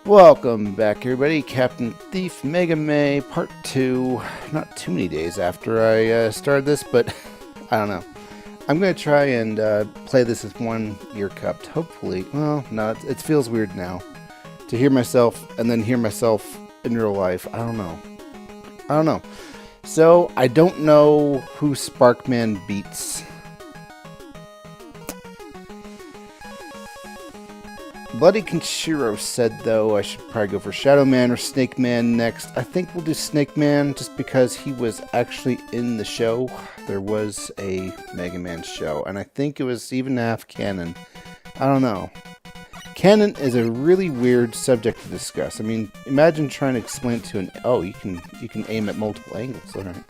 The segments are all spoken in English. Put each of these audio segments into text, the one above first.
Welcome back, everybody. Captain Thief Mega May Part 2. Not too many days after I started this, but I don't know. I'm going to try and play this with one ear cupped. Hopefully. Well, no, it feels weird now. To hear myself and then hear myself in real life. I don't know. So, I don't know who Sparkman beats. Bloody Kenshiro said, though, I should probably go for Shadow Man or Snake Man next. I think we'll do Snake Man just because he was actually in the show. There was a Mega Man show, and I think it was even half canon. I don't know. Canon is a really weird subject to discuss. I mean, imagine trying to explain it to an... Oh, you can aim at multiple angles. All right.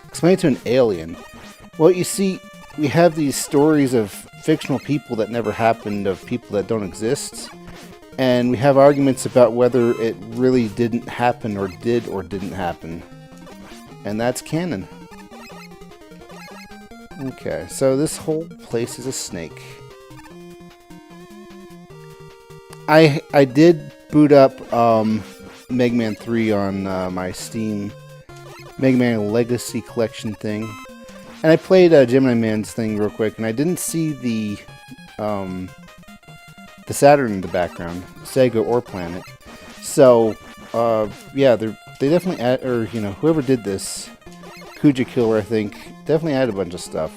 Explain it to an alien. Well, you see, we have these stories of fictional people that never happened, of people that don't exist, and we have arguments about whether it really didn't happen or did or didn't happen, and that's canon. Okay, so this whole place is a snake. I did boot up Mega Man 3 on my Steam Mega Man Legacy Collection thing. And I played Gemini Man's thing real quick, and I didn't see the Saturn in the background, Sega or Planet. So, yeah, they definitely add, or you know, whoever did this, Kuja Killer, I think, definitely added a bunch of stuff,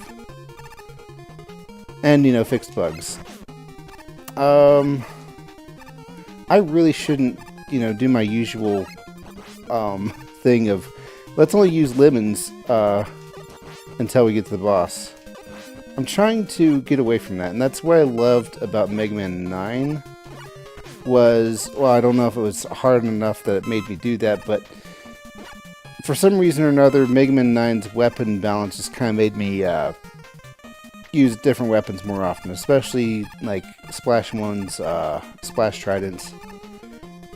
and you know, fixed bugs. I really shouldn't, you know, do my usual thing of let's only use lemons. Until we get to the boss. I'm trying to get away from that, and that's what I loved about Mega Man 9 was, well, I don't know if it was hard enough that it made me do that, but for some reason or another, Mega Man 9's weapon balance just kind of made me use different weapons more often, especially like Splash 1's Splash Tridents,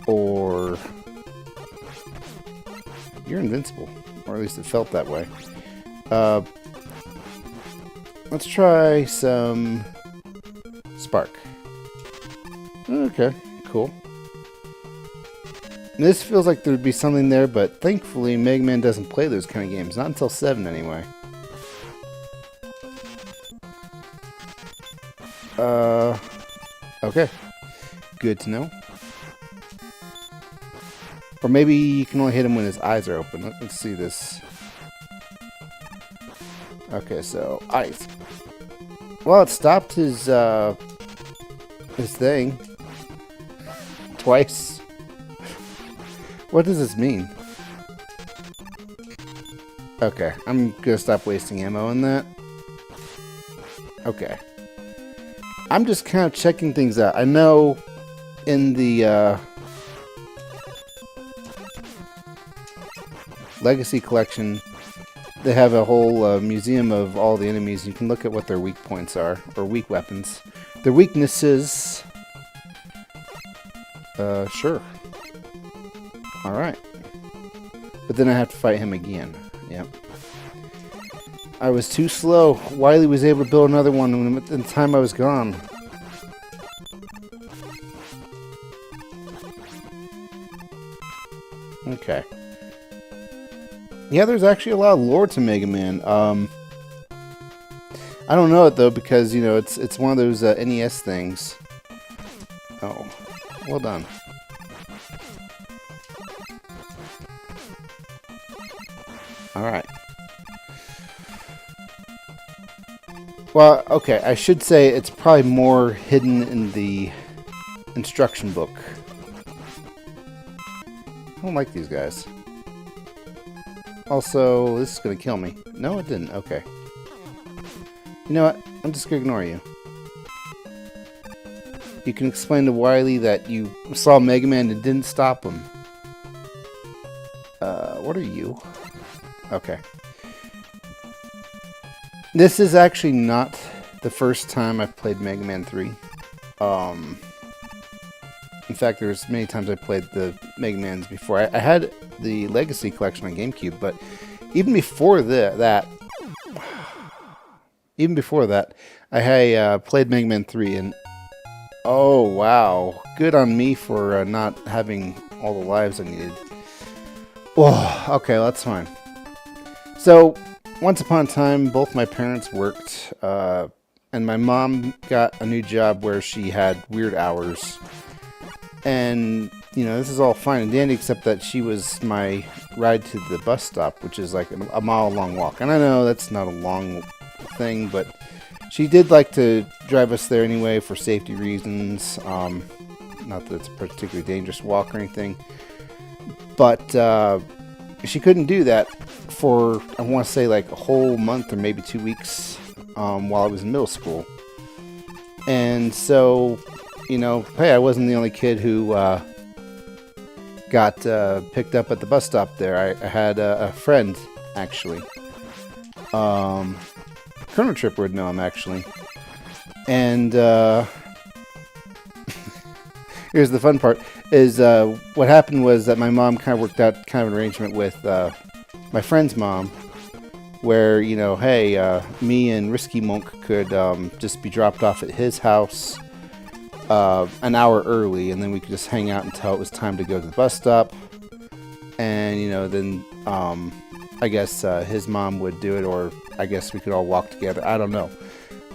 or you're invincible, or at least it felt that way. Let's try some Spark. Okay, cool. This feels like there'd be something there, but thankfully Mega Man doesn't play those kind of games. Not until 7 anyway. Okay. Good to know. Or maybe you can only hit him when his eyes are open. Let's see this. Okay, so ice. Well, it stopped his thing twice. What does this mean? Okay, I'm gonna stop wasting ammo on that. Okay, I'm just kind of checking things out. I know in the Legacy Collection, they have a whole museum of all the enemies. You can look at what their weak points are, or weak weapons. Their weaknesses. Sure. Alright. But then I have to fight him again. Yep. I was too slow. Wily was able to build another one in the time I was gone. Okay. Yeah, there's actually a lot of lore to Mega Man. I don't know it though because you know it's one of those NES things. Oh, well done. All right. Well, okay. I should say it's probably more hidden in the instruction book. I don't like these guys. Also, this is going to kill me. No, it didn't. Okay. You know what? I'm just going to ignore you. You can explain to Wily that you saw Mega Man and didn't stop him. What are you? Okay. This is actually not the first time I've played Mega Man 3. In fact, there's many times I played the Mega Mans before. I had the Legacy Collection on GameCube, but even before that, I played Mega Man 3, and Oh, wow. Good on me for not having all the lives I needed. Oh, okay, well, that's fine. So, once upon a time, both my parents worked, and my mom got a new job where she had weird hours. And, you know, this is all fine and dandy, except that she was my ride to the bus stop, which is like a mile-long walk. And I know that's not a long thing, but she did like to drive us there anyway for safety reasons. Not that it's a particularly dangerous walk or anything. But she couldn't do that for, I want to say, like a whole month or maybe 2 weeks while I was in middle school. And so, you know, hey, I wasn't the only kid who got picked up at the bus stop there. I had a friend, actually. Chrono Tripper would know him, actually. And here's the fun part, is what happened was that my mom kind of worked out kind of an arrangement with my friend's mom, where, you know, hey, me and Risky Monk could just be dropped off at his house an hour early, and then we could just hang out until it was time to go to the bus stop. And, you know, then I guess his mom would do it, or I guess we could all walk together. I don't know.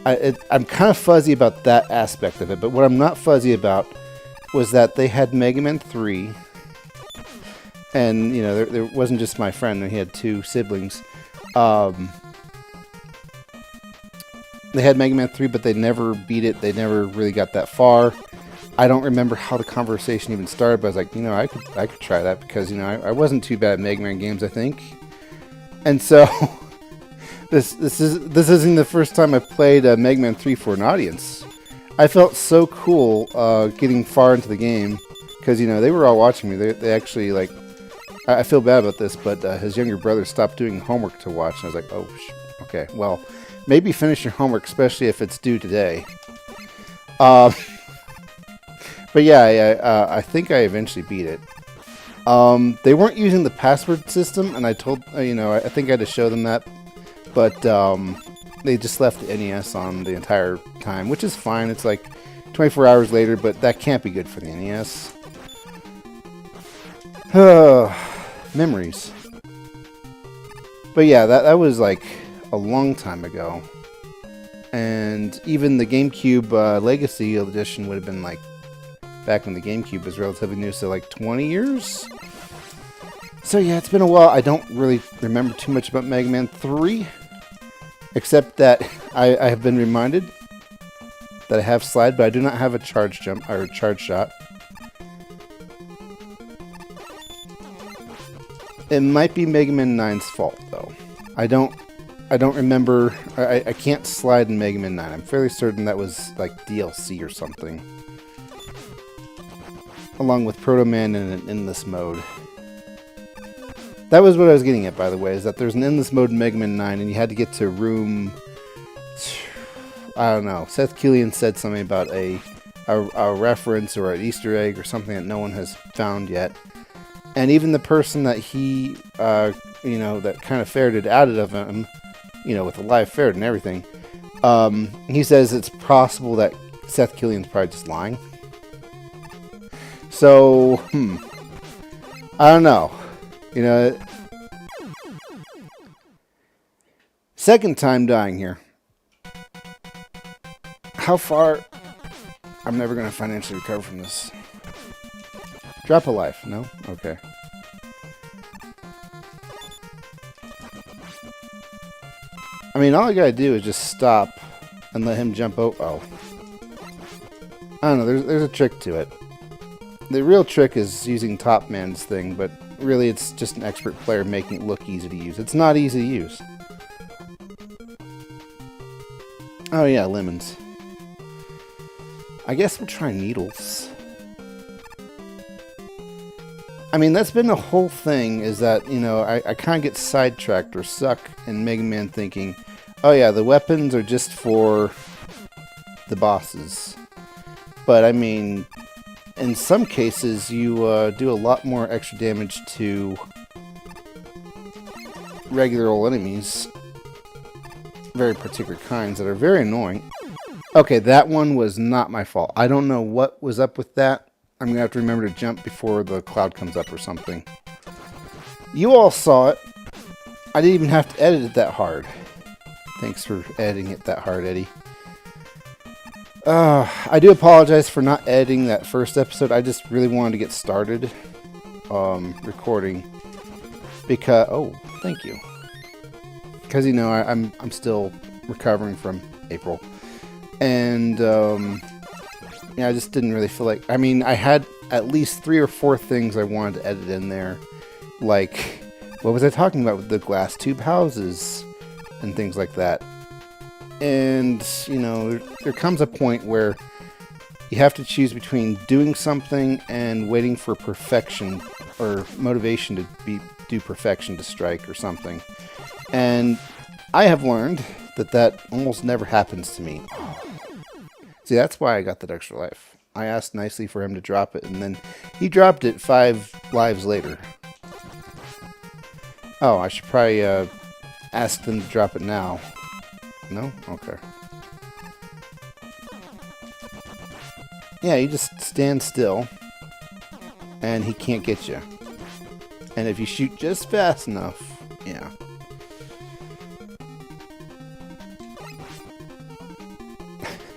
I'm kind of fuzzy about that aspect of it, but what I'm not fuzzy about was that they had Megaman 3, and, you know, there wasn't just my friend, he had 2 siblings. They had Mega Man 3, but they never beat it. They never really got that far. I don't remember how the conversation even started, but I was like, you know, I could try that because, you know, I wasn't too bad at Mega Man games, I think. And so this isn't the first time I played Mega Man 3 for an audience. I felt so cool getting far into the game because, you know, they were all watching me. They actually, like, I feel bad about this, but his younger brother stopped doing homework to watch, and I was like, oh, okay, well, maybe finish your homework, especially if it's due today. But yeah, I think I eventually beat it. They weren't using the password system, and I told, you know, I think I had to show them that, but they just left the NES on the entire time, which is fine. It's like 24 hours later, but that can't be good for the NES. Memories. But yeah, that was like a long time ago. And even the GameCube Legacy Edition would have been like back when the GameCube was relatively new, so like 20 years? So yeah, it's been a while. I don't really remember too much about Mega Man 3, except that I have been reminded that I have slide, but I do not have a charge jump or charge shot. It might be Mega Man 9's fault, though. I don't remember. I can't slide in Mega Man 9. I'm fairly certain that was like DLC or something, along with Proto Man in an endless mode. That was what I was getting at, by the way, is that there's an endless mode in Mega Man 9, and you had to get to room, I don't know. Seth Killian said something about a reference or an Easter egg or something that no one has found yet. And even the person that he, you know, that kind of ferreted out of him, you know, with the live ferret and everything, he says it's possible that Seth Killian's probably just lying. So, I don't know. You know, second time dying here. How far? I'm never going to financially recover from this. Drop a life, no? Okay. I mean, all I gotta do is just stop and let him jump out. Oh. I don't know, there's a trick to it. The real trick is using Top Man's thing, but really it's just an expert player making it look easy to use. It's not easy to use. Oh yeah, lemons. I guess we'll try needles. I mean, that's been the whole thing, is that, you know, I kind of get sidetracked or stuck in Mega Man thinking, oh yeah, the weapons are just for the bosses. But, I mean, in some cases, you do a lot more extra damage to regular old enemies. Very particular kinds that are very annoying. Okay, that one was not my fault. I don't know what was up with that. I'm going to have to remember to jump before the cloud comes up or something. You all saw it. I didn't even have to edit it that hard. Thanks for editing it that hard, Eddie. I do apologize for not editing that first episode. I just really wanted to get started recording. Because... Oh, thank you. Because, you know, I'm still recovering from April. And, yeah, I just didn't really feel like... I mean, I had at least 3 or 4 things I wanted to edit in there. Like, what was I talking about with the glass tube houses and things like that? And, you know, there comes a point where you have to choose between doing something and waiting for perfection or motivation to do perfection to strike or something. And I have learned that almost never happens to me. See, that's why I got that extra life. I asked nicely for him to drop it, and then he dropped it 5 lives later. Oh, I should probably ask them to drop it now. No? Okay. Yeah, you just stand still, and he can't get you. And if you shoot just fast enough, yeah.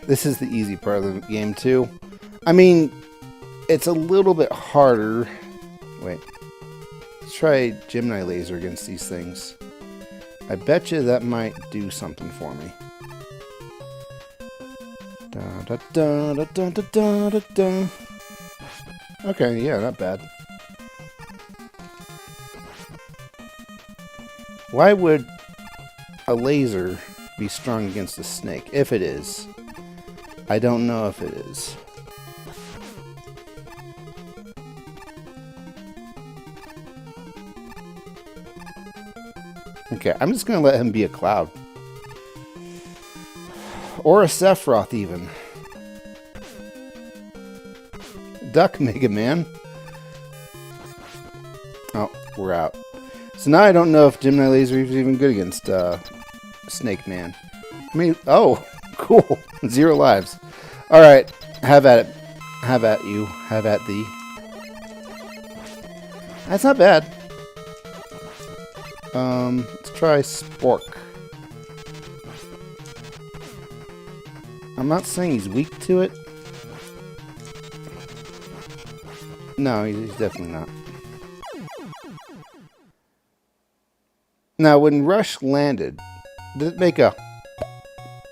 This is the easy part of the game, too. I mean, it's a little bit harder. Wait. Let's try Gemini Laser against these things. I bet you that might do something for me. Da, da, da, da, da, da, da, da. Okay, yeah, not bad. Why would a laser be strong against a snake? If it is. I don't know if it is. Okay, I'm just going to let him be a cloud. Or a Sephiroth, even. Duck, Megaman. Oh, we're out. So now I don't know if Gemini Laser is even good against Snake Man. I mean, oh, cool. 0 lives. Alright, have at it. Have at you. Have at thee. That's not bad. Let's try Spork. I'm not saying he's weak to it. No, he's definitely not. Now, when Rush landed, did it make a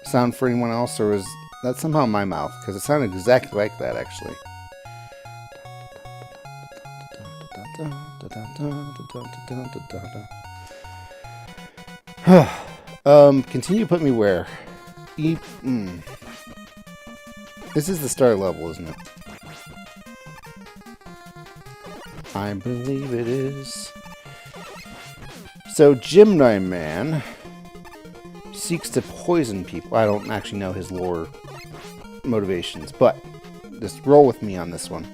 sound for anyone else, or was that somehow my mouth? Because it sounded exactly like that, actually. Continue to put me where? This is the star level, isn't it? I believe it is. So, Gemini Man seeks to poison people. I don't actually know his lore motivations, but just roll with me on this one.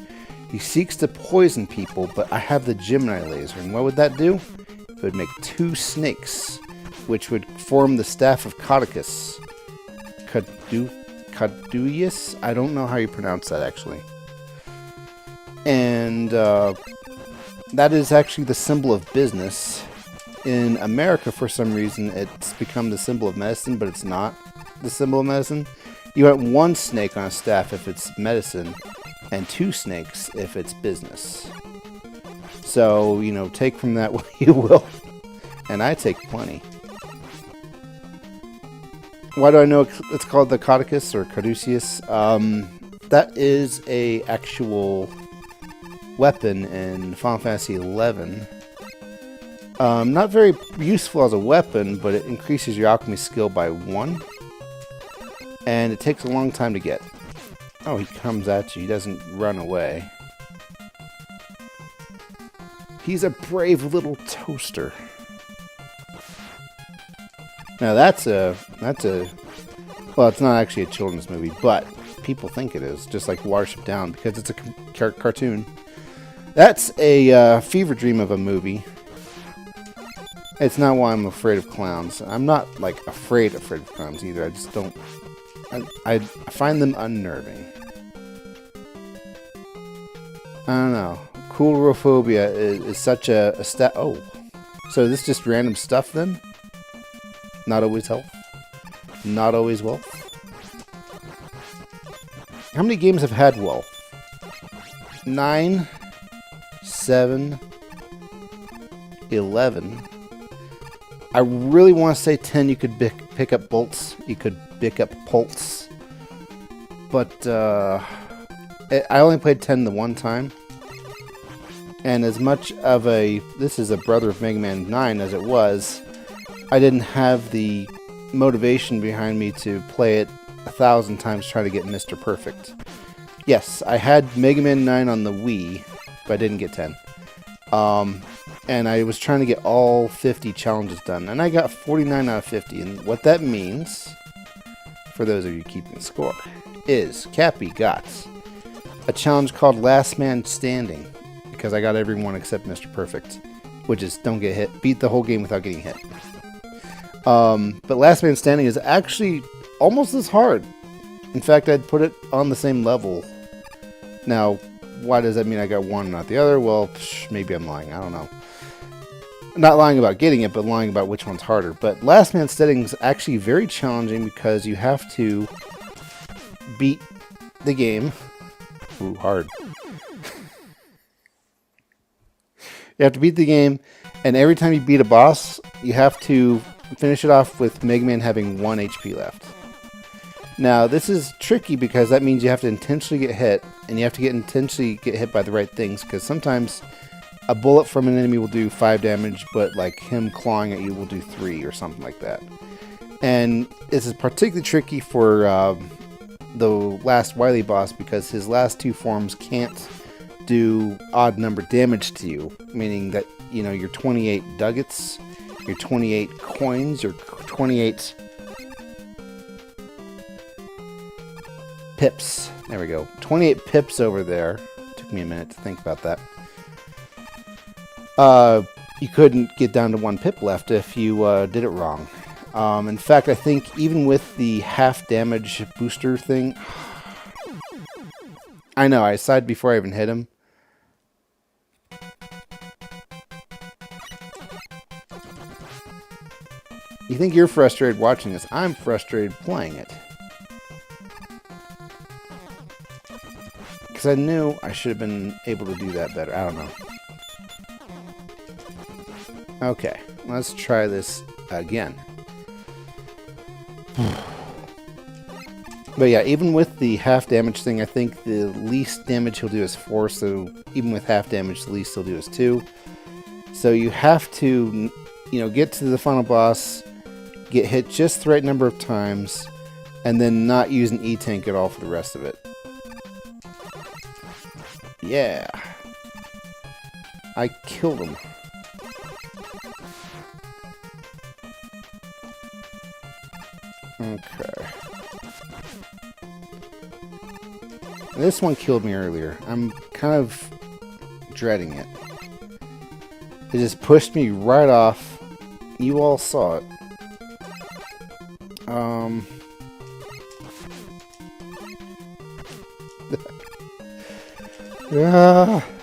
He seeks to poison people, but I have the Gemini Laser, and what would that do? It would make 2 snakes, which would form the Staff of Caduceus. Caduceus? I don't know how you pronounce that, actually. And that is actually the symbol of business. In America, for some reason, it's become the symbol of medicine, but it's not the symbol of medicine. You want 1 snake on a staff if it's medicine, and 2 snakes if it's business. So, you know, take from that what you will. And I take plenty. Why do I know it's called the Caduceus or Caduceus? That is a actual weapon in Final Fantasy XI. Not very useful as a weapon, but it increases your alchemy skill by 1. And it takes a long time to get. Oh, he comes at you. He doesn't run away. He's a brave little toaster. Now that's a well, it's not actually a children's movie, but people think it is, just like Watership Down, because it's a cartoon. That's a fever dream of a movie. It's not why I'm afraid of clowns. I'm not, like, afraid of clowns either. I I find them unnerving. I don't know. Coulrophobia is such a stat. Oh, so this just random stuff then? Not always health. Not always wealth. How many games have had wealth? 9, 7, 11. I really want to say 10. You could pick up bolts. You could pick up pulse. But I only played 10 the one time. And as much of a... This is a brother of Mega Man 9 as it was. I didn't have the motivation behind me to play it 1,000 times trying to get Mr. Perfect. Yes, I had Mega Man 9 on the Wii, but I didn't get 10. And I was trying to get all 50 challenges done, and I got 49 out of 50. And what that means, for those of you keeping score, is Cappy got a challenge called Last Man Standing, because I got everyone except Mr. Perfect, which is don't get hit, beat the whole game without getting hit. But Last Man Standing is actually almost as hard. In fact, I'd put it on the same level. Now, why does that mean I got one and not the other? Well, maybe I'm lying. I don't know. Not lying about getting it, but lying about which one's harder. But Last Man Standing is actually very challenging because you have to beat the game. Ooh, hard. You have to beat the game, and every time you beat a boss, you have to finish it off with Mega Man having 1 HP left. Now, this is tricky because that means you have to intentionally get hit, and you have to intentionally get hit by the right things, because sometimes a bullet from an enemy will do 5 damage, but like him clawing at you will do 3 or something like that. And this is particularly tricky for the last Wily boss because his last 2 forms can't do odd number damage to you, meaning that, you know, your 28 ducats, your 28 coins, your 28 pips. There we go. 28 pips over there. Took me a minute to think about that. You couldn't get down to 1 pip left if you did it wrong. In fact, I think even with the half damage booster thing, I know, I sighed before I even hit him. You think you're frustrated watching this? I'm frustrated playing it. Because I knew I should have been able to do that better. I don't know. Okay, let's try this again. But yeah, even with the half damage thing, I think the least damage he'll do is 4, so even with half damage, the least he'll do is 2. So you have to, you know, get to the final boss, get hit just the right number of times, and then not use an E-tank at all for the rest of it. Yeah. I killed him. Okay. This one killed me earlier. I'm kind of dreading it. It just pushed me right off. You all saw it.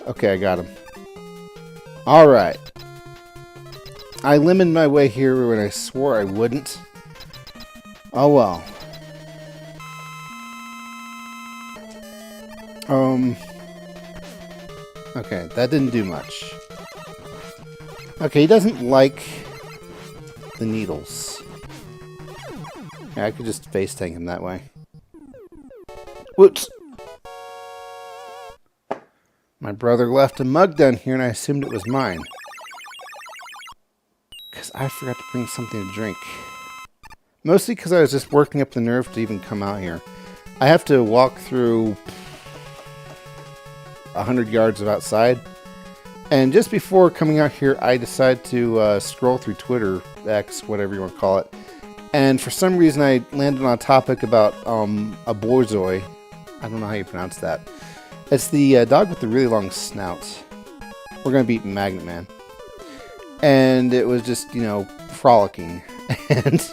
Okay, I got him. Alright. I limited my way here when I swore I wouldn't. Oh well. Okay, that didn't do much. Okay, he doesn't like the needles. Yeah, I could just face tank him that way. Whoops! My brother left a mug down here and I assumed it was mine. Because I forgot to bring something to drink. Mostly because I was just working up the nerve to even come out here. I have to walk through 100 yards of outside. And just before coming out here, I decided to scroll through Twitter, X, whatever you want to call it. And for some reason, I landed on a topic about a Borzoi. I don't know how you pronounce that. It's the dog with the really long snout. We're going to beat Megaman. And it was just, you know, frolicking. And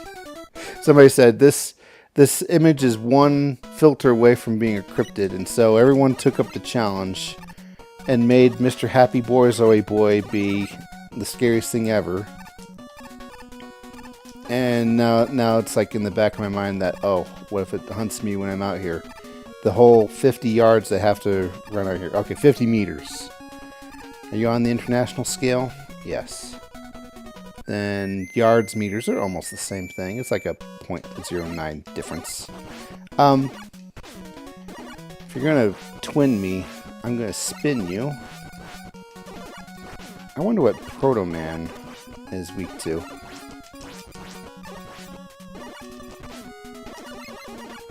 somebody said, this This image is one filter away from being a cryptid, and so everyone took up the challenge and made Mr. Happy Borzoi Boy be the scariest thing ever. And now it's like in the back of my mind that, oh, what if it hunts me when I'm out here? The whole 50 yards I have to run out here. Okay, 50 meters. Are you on the international scale? Yes. Then yards, meters are almost the same thing. It's like a 0.09 difference. If you're going to twin me, I'm going to spin you. I wonder what Proto Man is weak to.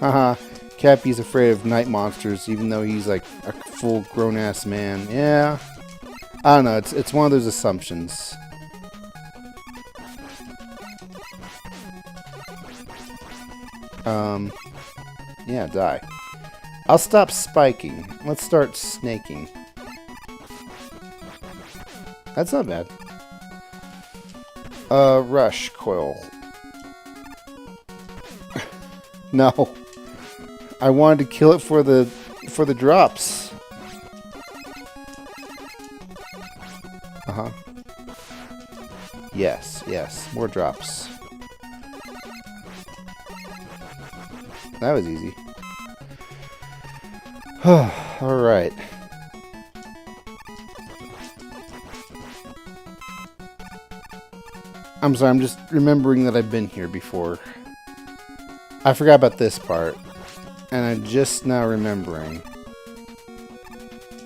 Haha, Cappy's afraid of night monsters, even though he's like a full grown-ass man. Yeah. I don't know, it's one of those assumptions. Yeah, die. I'll stop spiking. Let's start snaking. That's not bad. Rush coil. No. I wanted to kill it for the drops. Uh-huh. Yes, yes. More drops. That was easy. Alright. I'm sorry, I'm just remembering that I've been here before. I forgot about this part. And I'm just now remembering.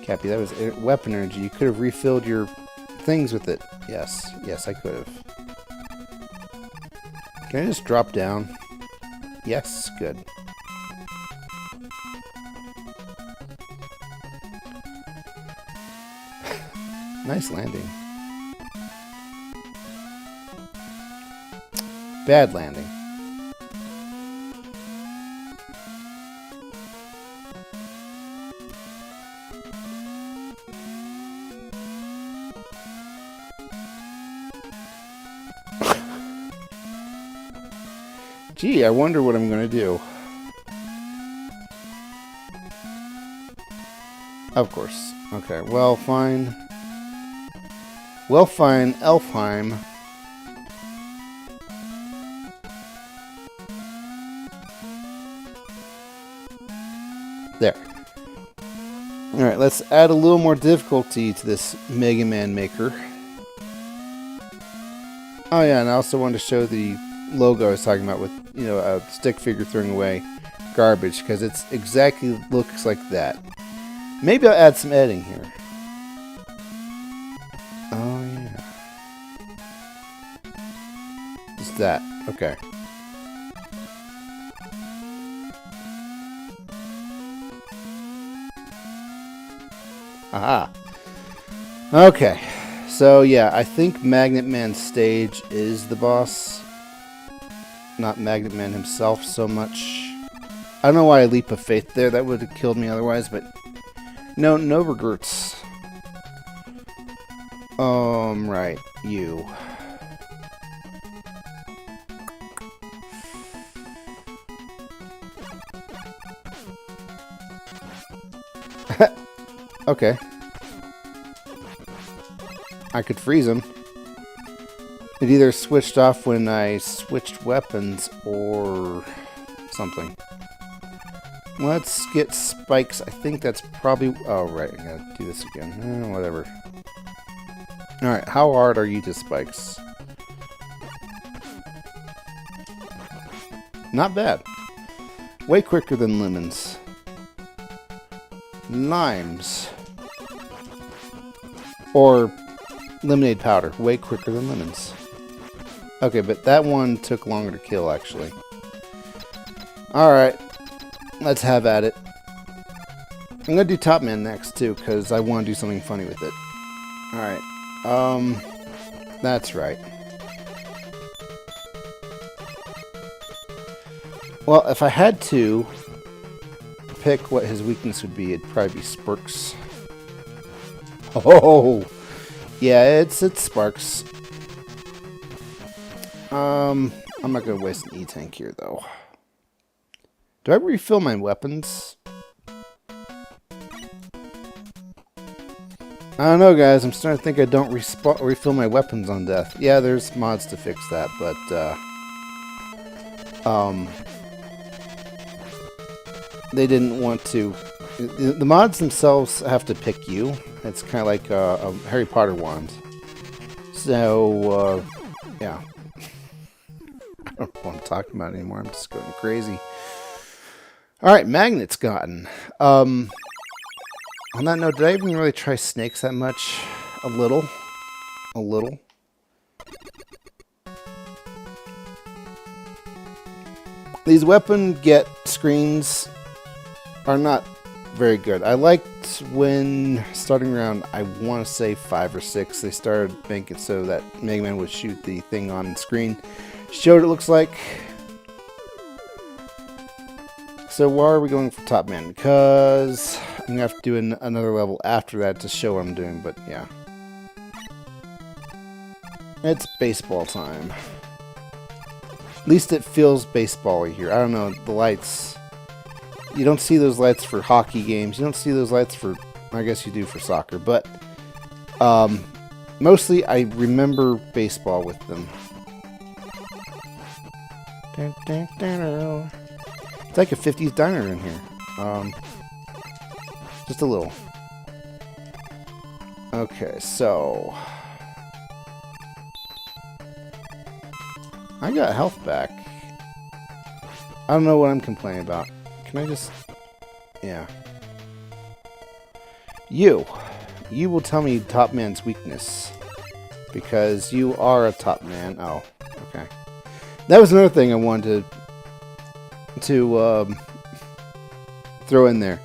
Cappy, that was weapon energy. You could have refilled your things with it. Yes, yes, I could have. Can I just drop down? Yes, good. Nice landing. Bad landing. Gee, I wonder what I'm gonna do. Of course. Okay, well, fine. Well, fine, Elfheim. There. Alright, let's add a little more difficulty to this Megaman maker. Oh yeah, and I also wanted to show the logo I was talking about with, you know, a stick figure throwing away garbage, because it's exactly looks like that. Maybe I'll add some editing here. Oh yeah. Just that. Okay. Aha. Okay. So yeah, I think Magnet Man's stage is the boss. Not Magnet Man himself so much. I don't know why I leap of faith there. That would have killed me otherwise, but no regrets. Right, you. Okay. I could freeze him. It either switched off when I switched weapons or something. Let's get spikes. I think that's probably... Oh, right. I gotta do this again. Whatever. Alright, how hard are you to spikes? Not bad. Way quicker than lemons. Limes. Or lemonade powder. Way quicker than lemons. Okay, but that one took longer to kill, actually. Alright. Let's have at it. I'm gonna do Top Man next, too, because I want to do something funny with it. Alright. That's right. Well, if I had to pick what his weakness would be, it'd probably be Sparks. Oh! Yeah, it's Sparks. I'm not gonna waste an E-tank here, though. Do I refill my weapons? I don't know, guys. I'm starting to think I don't refill my weapons on death. Yeah, there's mods to fix that, but they didn't want to. The mods themselves have to pick you. It's kind of like a Harry Potter wand. So, yeah. I don't want to talk about it anymore. I'm just going crazy. Alright, magnets gotten. On that note, did I even really try snakes that much? A little. A little. These weapon get screens are not very good. I liked when, starting around, I want to say 5 or 6, they started making it so that Megaman would shoot the thing on screen. Showed what it looks like. So why are we going for Top Man? Because I'm going to have to do another level after that to show what I'm doing, but yeah. It's baseball time. At least it feels baseball-y here. I don't know, the lights. You don't see those lights for hockey games. You don't see those lights for, I guess you do for soccer, but mostly I remember baseball with them. It's like a 50s diner in here. Just a little. Okay, so I got health back. I don't know what I'm complaining about. Can I just... Yeah. You will tell me Top Man's weakness. Because you are a Top Man. Oh, okay. That was another thing I wanted to throw in there.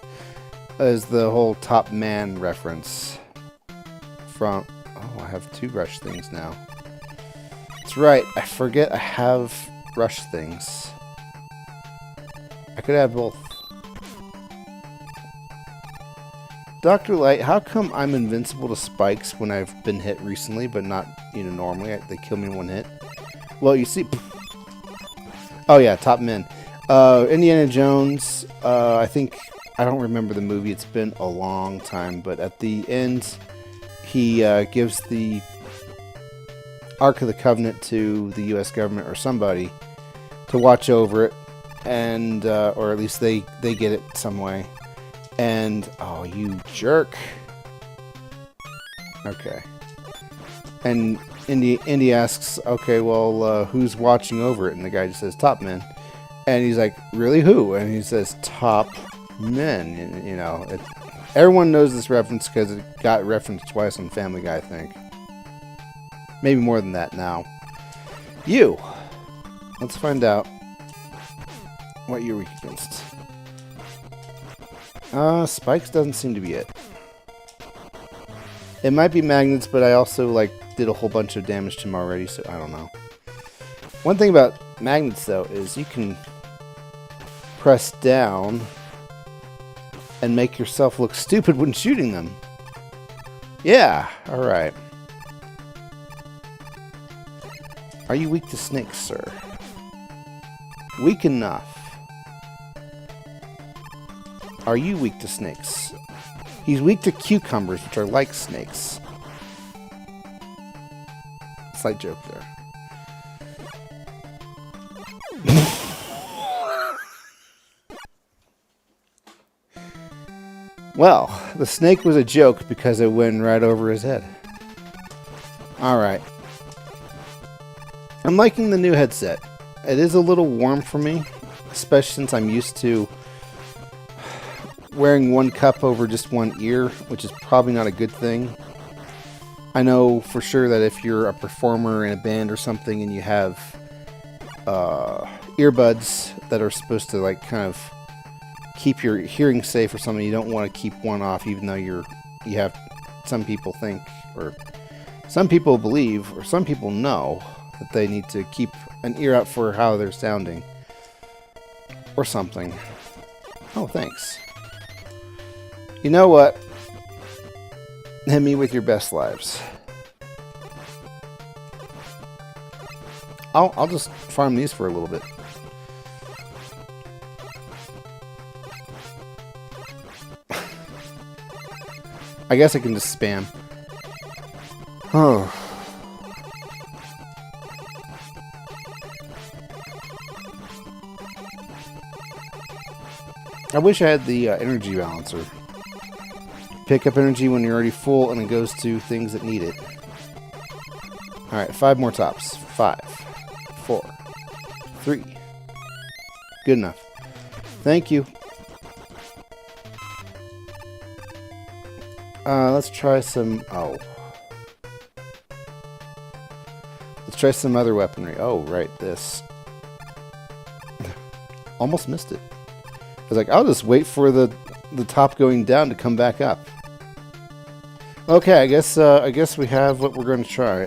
Is the whole Top Man reference. From... Oh, I have 2 rush things now. That's right. I forget I have rush things. I could have both. Dr. Light, how come I'm invincible to spikes when I've been hit recently, but not, normally? They kill me in 1 hit. Well, you see... Oh, yeah, Top Men. Indiana Jones, I think... I don't remember the movie. It's been a long time, but at the end, he gives the Ark of the Covenant to the U.S. government or somebody to watch over it. And, or at least they get it some way. And, oh, you jerk. Okay. And Indy asks, okay, well, who's watching over it? And the guy just says, Top Men. And he's like, really, who? And he says, Top Men. Everyone knows this reference because it got referenced twice on Family Guy, I think. Maybe more than that now. You. Let's find out what you're weak against. Spikes doesn't seem to be it. It might be magnets, but I also, did a whole bunch of damage to him already, so I don't know. One thing about magnets, though, is you can press down and make yourself look stupid when shooting them. Yeah, alright. Are you weak to snakes, sir? Weak enough. Are you weak to snakes? He's weak to cucumbers, which are like snakes. Slight joke there. Well, the snake was a joke because it went right over his head. Alright. I'm liking the new headset. It is a little warm for me, especially since I'm used to wearing one cup over just one ear, which is probably not a good thing. I know for sure that if you're a performer in a band or something and you have earbuds that are supposed to kind of keep your hearing safe or something, you don't want to keep one off, even though you have, some people think, or some people believe, or some people know that they need to keep an ear out for how they're sounding or something. Oh, thanks. You know what? Hit me with your best lives. I'll just farm these for a little bit. I guess I can just spam. Oh. I wish I had the energy balancer. Pick up energy when you're already full, and it goes to things that need it. Alright, 5 more tops. 5, 4, 3. Good enough. Thank you. Let's try some... Oh. Let's try some other weaponry. Oh, right, this. Almost missed it. I was like, I'll just wait for the top going down to come back up. Okay, I guess we have what we're going to try.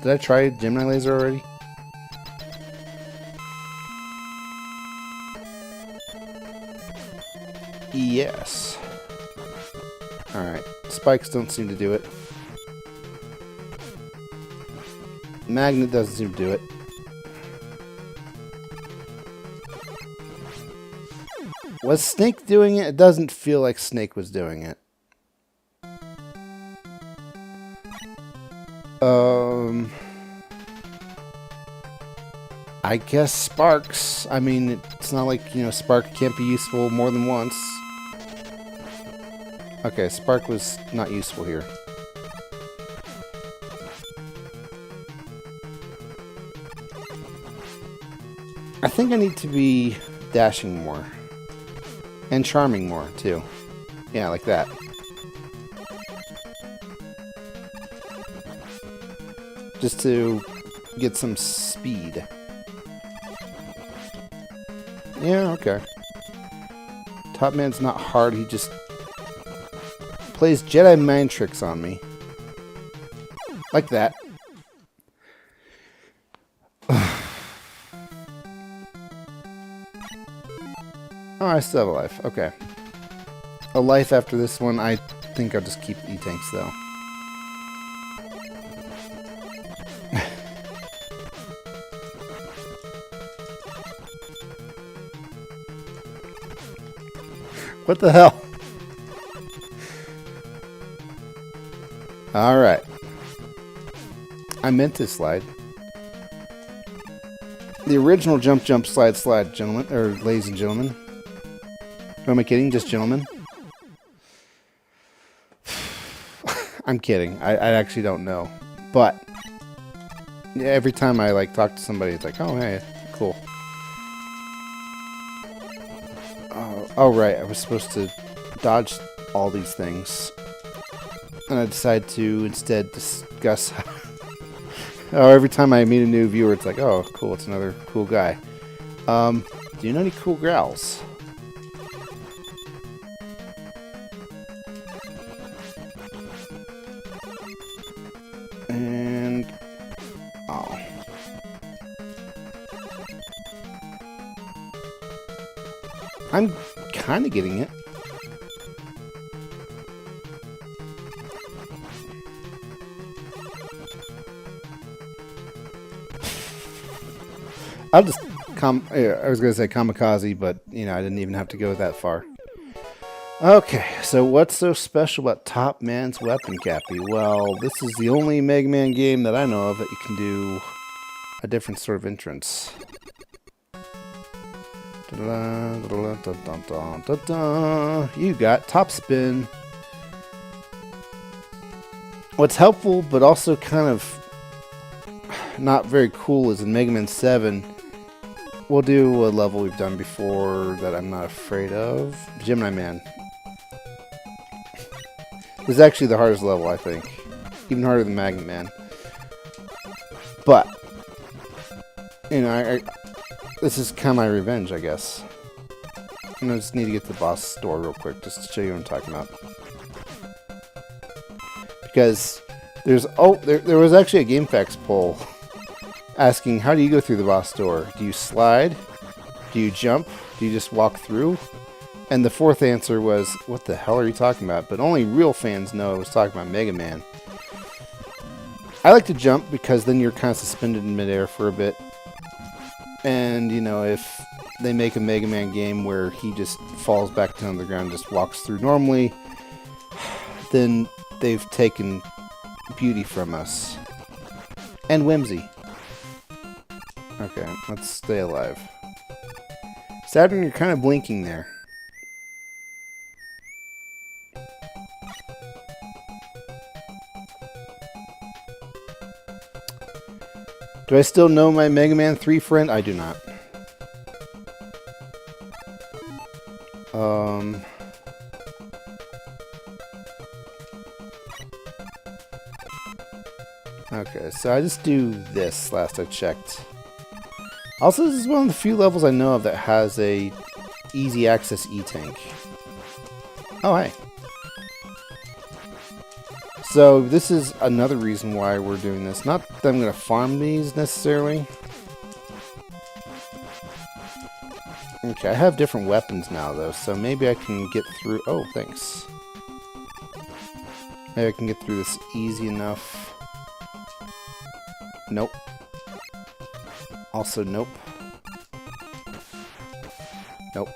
Did I try Gemini Laser already? Yes. Alright. Spikes don't seem to do it. Magnet doesn't seem to do it. Was Snake doing it? It doesn't feel like Snake was doing it. I guess Sparks. I mean, it's not like, you know, Spark can't be useful more than once. Okay, Spark was not useful here. I think I need to be dashing more. And charming more, too. Yeah, like that. Just to get some speed. Yeah, okay. Top Man's not hard, he just plays Jedi mind tricks on me. Like that. Oh, I still have a life. Okay. A life after this one. I think I'll just keep E-Tanks, though. What the hell? Alright. I meant to slide. The original jump, jump, slide, slide, gentlemen, or ladies and gentlemen. Who am I kidding? Just gentlemen? I'm kidding. I actually don't know. But every time I like talk to somebody, it's like, oh, hey, cool. Oh, right. I was supposed to dodge all these things. And I decided to instead discuss... Oh, every time I meet a new viewer, it's like, oh, cool, it's another cool guy. Do you know any cool growls? And... Oh. I'm kind of getting it. I'll just I was going to say kamikaze, but, you know, I didn't even have to go that far. Okay, so what's so special about Top Man's weapon, Cappy? Well, this is the only Mega Man game that I know of that you can do a different sort of entrance. You got top spin. What's helpful, but also kind of not very cool, is in Mega Man 7. We'll do a level we've done before that I'm not afraid of. Gemini Man. This is actually the hardest level, I think. Even harder than Megaman. But, you know, this is kind of my revenge, I guess. And I just need to get to the boss door real quick, just to show you what I'm talking about. Because there's... Oh, there was actually a GameFAQs poll asking, how do you go through the boss door? Do you slide? Do you jump? Do you just walk through? And the fourth answer was, what the hell are you talking about? But only real fans know I was talking about Mega Man. I like to jump because then you're kind of suspended in midair for a bit. And, you know, if they make a Mega Man game where he just falls back down to the ground and just walks through normally, then they've taken beauty from us. And whimsy. Okay, let's stay alive. Saturn, you're kind of blinking there. Do I still know my Mega Man 3 friend? I do not. Okay, so I just do this last I checked. Also, this is one of the few levels I know of that has a easy access E-tank. Oh, hey. So this is another reason why we're doing this. Not that I'm going to farm these necessarily. Okay, I have different weapons now though, so maybe I can get through... Oh, thanks. Maybe I can get through this easy enough. Nope. Also, nope. Nope.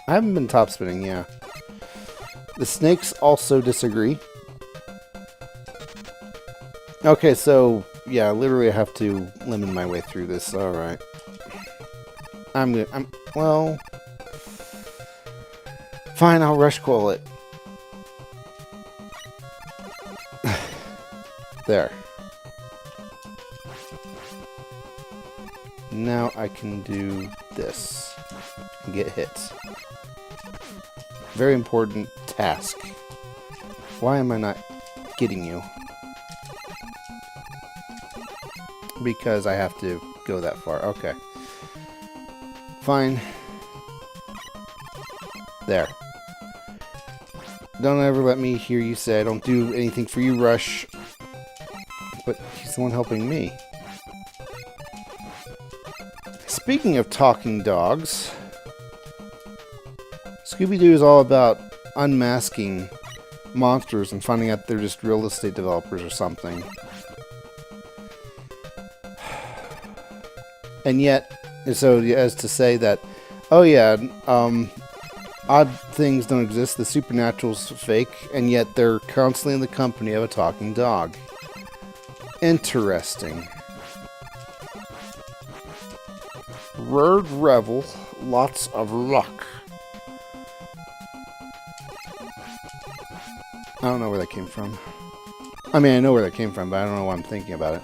I haven't been top spinning, yeah. The snakes also disagree. Okay, so, yeah, literally I have to lemon my way through this. Alright. Well... Fine, I'll rush coil it. There. Now I can do this and get hit. Very important task. Why am I not getting you? Because I have to go that far. Okay. Fine. There. Don't ever let me hear you say I don't do anything for you, Rush. But he's the one helping me. Speaking of talking dogs, Scooby-Doo is all about unmasking monsters and finding out they're just real estate developers or something. And yet, so as to say that, oh yeah, odd things don't exist, the supernatural's fake, and yet they're constantly in the company of a talking dog. Interesting. Word revel, lots of luck. I don't know where that came from. I mean, I know where that came from, but I don't know why I'm thinking about it.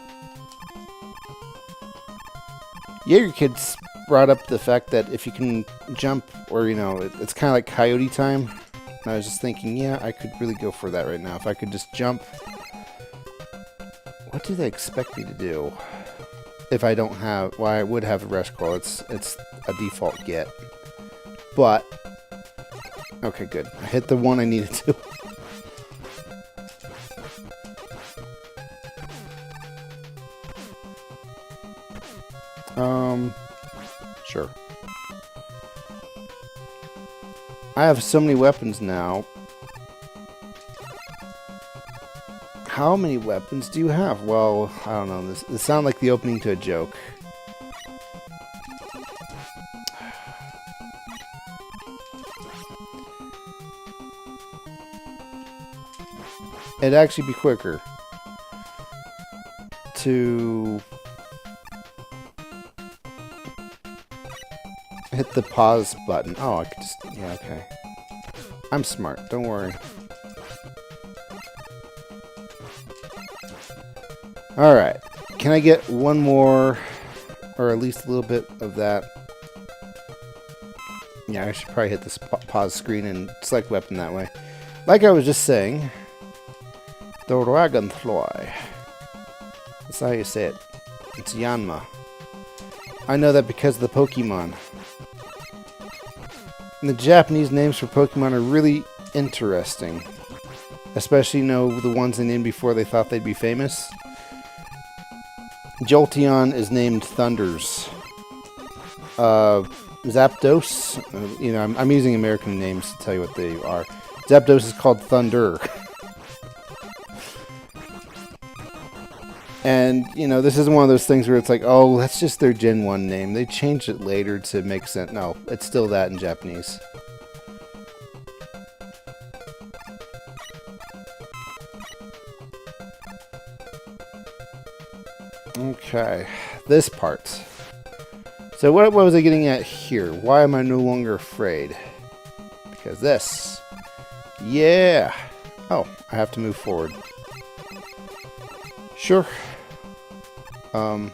Jaeger Kids brought up the fact that if you can jump, or, you know, it's kind of like coyote time. And I was just thinking, yeah, I could really go for that right now. If I could just jump. What do they expect me to do? If I don't have... Well, I would have a rush coil. It's a default get. But... Okay, good. I hit the one I needed to. Sure. I have so many weapons now. How many weapons do you have? Well, I don't know. This sounds like the opening to a joke. It'd actually be quicker to hit the pause button. Oh, I could just... Yeah, okay. I'm smart. Don't worry. Alright. Can I get one more, or at least a little bit of that? Yeah, I should probably hit this pause screen and select weapon that way. Like I was just saying, the dragonfly. That's how you say it. It's Yanma. I know that because of the Pokemon. And the Japanese names for Pokemon are really interesting. Especially, you know, the ones they named before they thought they'd be famous. Jolteon is named Thunders. Zapdos, you know, I'm using American names to tell you what they are. Zapdos is called Thunder. And, you know, this isn't one of those things where it's like, oh, that's just their Gen 1 name. They changed it later to make sense. No, it's still that in Japanese. Okay, this part. So what was I getting at here? Why am I no longer afraid? Because this. Yeah. Oh, I have to move forward. Sure. So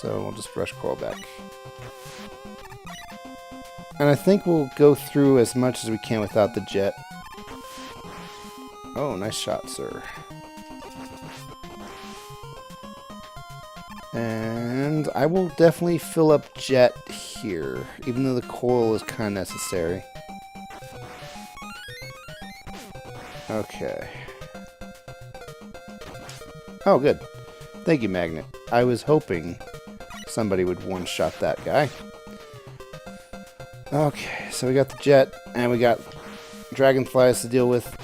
we'll just rush crawl back. And I think we'll go through as much as we can without the jet. Oh, nice shot, sir. And I will definitely fill up jet here, even though the coil is kind of necessary. Okay. Oh, good. Thank you, Magnet. I was hoping somebody would one-shot that guy. Okay, so we got the jet, and we got dragonflies to deal with.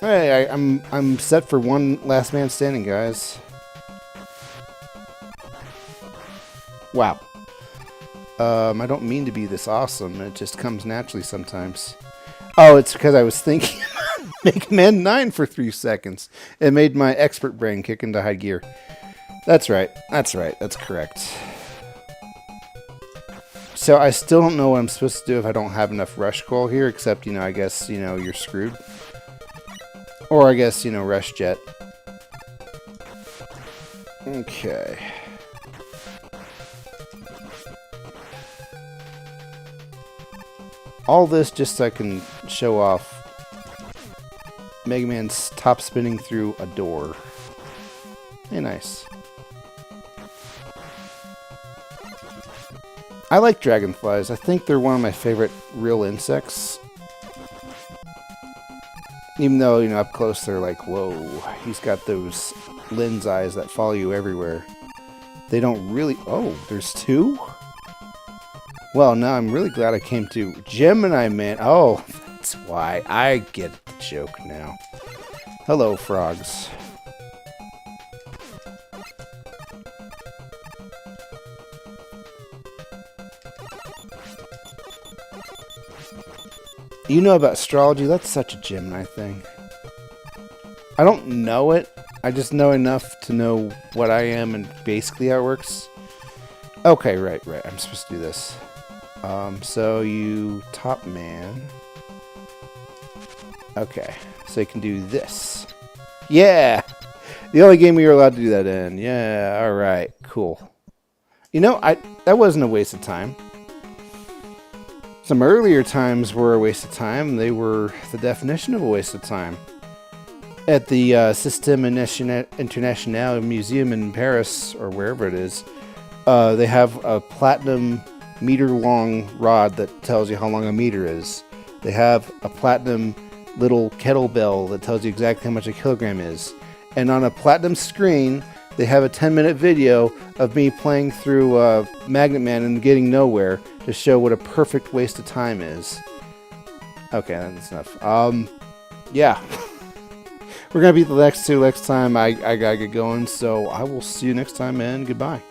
Hey, I'm set for one last man standing, guys. Wow. I don't mean to be this awesome. It just comes naturally sometimes. Oh, it's because I was thinking Megaman 9 for 3 seconds. It made my expert brain kick into high gear. That's right. That's right. That's correct. So I still don't know what I'm supposed to do if I don't have enough rush coil here, except, you know, I guess, you know, you're screwed. Or I guess, you know, rush jet. Okay. All this just so I can show off Mega Man's top spinning through a door. Hey, nice. I like dragonflies. I think they're one of my favorite real insects. Even though, you know, up close they're like, whoa, he's got those lens eyes that follow you everywhere. They don't really... Oh, there's 2? Well, now I'm really glad I came to Gemini Man. Oh, that's why. I get the joke now. Hello, frogs. You know about astrology? That's such a Gemini thing. I don't know it. I just know enough to know what I am and basically how it works. Okay, right. I'm supposed to do this. So you top man. Okay, so you can do this. Yeah! The only game we were allowed to do that in. Yeah, alright, cool. You know, that wasn't a waste of time. Some earlier times were a waste of time. They were the definition of a waste of time. At the Système International Museum in Paris, or wherever it is, they have a platinum meter-long rod that tells you how long a meter is. They have a platinum little kettlebell that tells you exactly how much a kilogram is. And on a platinum screen, they have a 10-minute video of me playing through Magnet Man and getting nowhere to show what a perfect waste of time is. Okay, that's enough. Yeah. We're going to beat the next 2 next time. I got to get going, so I will see you next time, and goodbye.